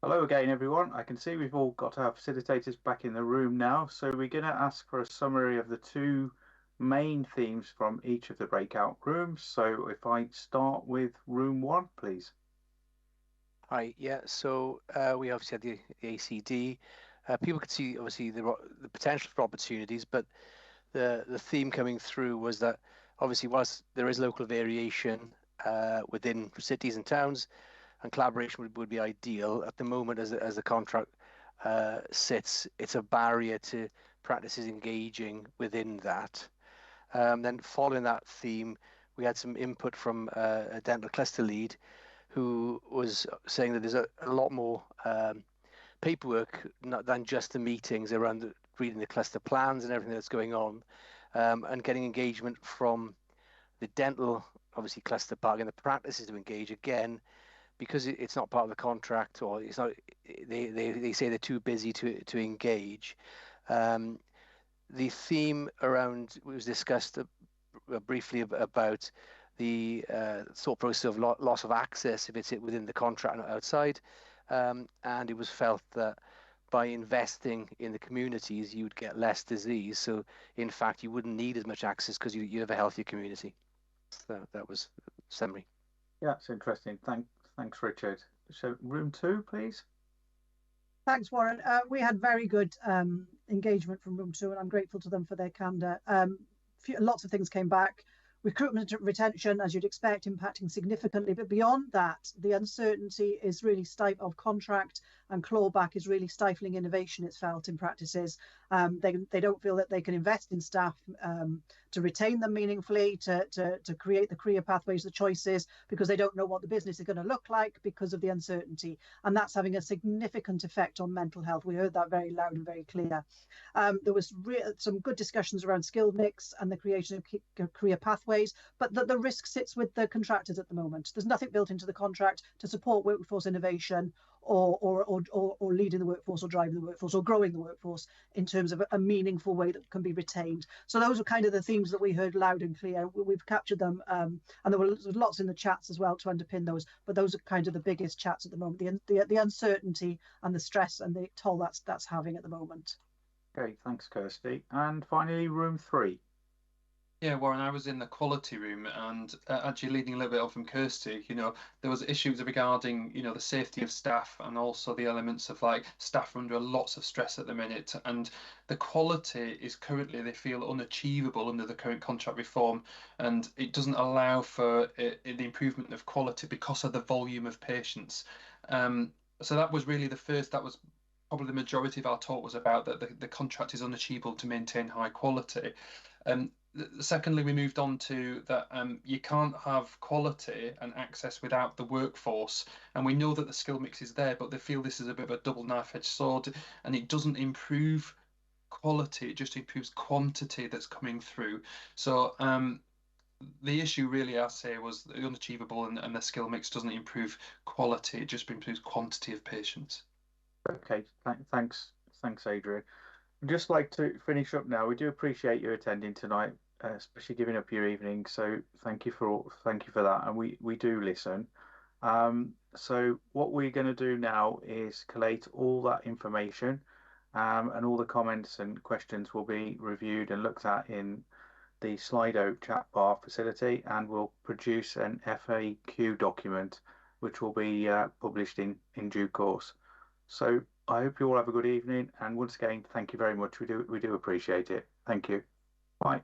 Hello again, everyone. I can see we've all got our facilitators back in the room now. So we're going to ask for a summary of the two main themes from each of the breakout rooms. So if I start with room one, please. Hi, yeah. So we obviously had the ACD. People could see obviously the potential for opportunities, but the theme coming through was that obviously whilst there is local variation within cities and towns, and collaboration would be ideal at the moment as the contract sits, it's a barrier to practices engaging within that. Then following that theme, we had some input from a dental cluster lead who was saying that there's a lot more paperwork than just the meetings around reading the cluster plans and everything that's going on, and getting engagement from the dental, obviously cluster part and the practices to engage again because it's not part of the contract or it's not. They say they're too busy to engage. Um, the theme around was discussed briefly about the thought process of loss of access if it's within the contract and not outside. And it was felt that by investing in the communities, you'd get less disease. So, in fact, you wouldn't need as much access because you have a healthier community. So that was summary. Yeah, it's interesting. Thanks, Richard. So room two, please. Thanks, Warren. We had very good engagement from Room 2, and I'm grateful to them for their candour. Lots of things came back. Recruitment retention, as you'd expect, impacting significantly. But beyond that, the uncertainty is really of contract and clawback is really stifling innovation, it's felt in practices. They don't feel that they can invest in staff to retain them meaningfully, to create the career pathways, the choices, because they don't know what the business is going to look like because of the uncertainty. And that's having a significant effect on mental health. We heard that very loud and very clear. There was some good discussions around skill mix and the creation of career pathways, but the risk sits with the contractors at the moment. There's nothing built into the contract to support workforce innovation or leading the workforce or driving the workforce or growing the workforce in terms of a meaningful way that can be retained. So those are kind of the themes that we heard loud and clear. We've captured them, and there were lots in the chats as well to underpin those. But those are kind of the biggest chats at the moment: the uncertainty and the stress and the toll that's having at the moment. Okay, thanks, Kirsty. And finally, room three. Yeah, Warren, I was in the quality room and actually leading a little bit on from Kirsty, there was issues regarding, the safety of staff and also the elements of like staff are under lots of stress at the minute. And the quality is currently, they feel unachievable under the current contract reform. And it doesn't allow for the improvement of quality because of the volume of patients. So that was really that was probably the majority of our talk was about that the contract is unachievable to maintain high quality. Secondly, we moved on to that you can't have quality and access without the workforce. And we know that the skill mix is there, but they feel this is a bit of a double knife-edged sword and it doesn't improve quality, it just improves quantity that's coming through. So the issue really, I say, was unachievable and the skill mix doesn't improve quality, it just improves quantity of patients. Okay, thanks, Adrian. I'd just like to finish up now. We do appreciate you attending tonight, especially giving up your evening. So thank you for that, and we do listen. So what we're going to do now is collate all that information, and all the comments and questions will be reviewed and looked at in the Slido chat bar facility, and we'll produce an FAQ document, which will be published in due course. So I hope you all have a good evening, and once again, thank you very much. We do appreciate it. Thank you. Bye.